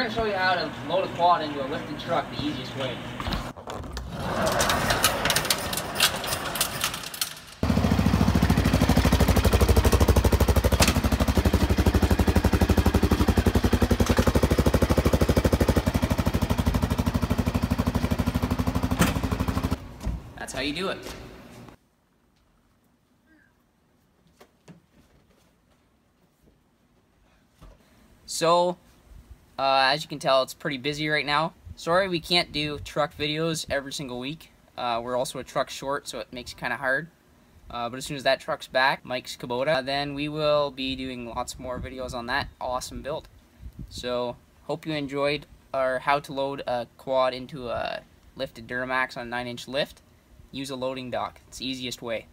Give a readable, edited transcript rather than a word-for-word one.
going to show you how to load a quad into a lifted truck the easiest way. That's how you do it. So, as you can tell, it's pretty busy right now. Sorry we can't do truck videos every single week. We're also a truck short, so it makes it kind of hard. But as soon as that truck's back, Mike's Kubota, then we will be doing lots more videos on that awesome build. So, hope you enjoyed our how to load a quad into a lifted Duramax on a 9-inch lift. Use a loading dock. It's the easiest way.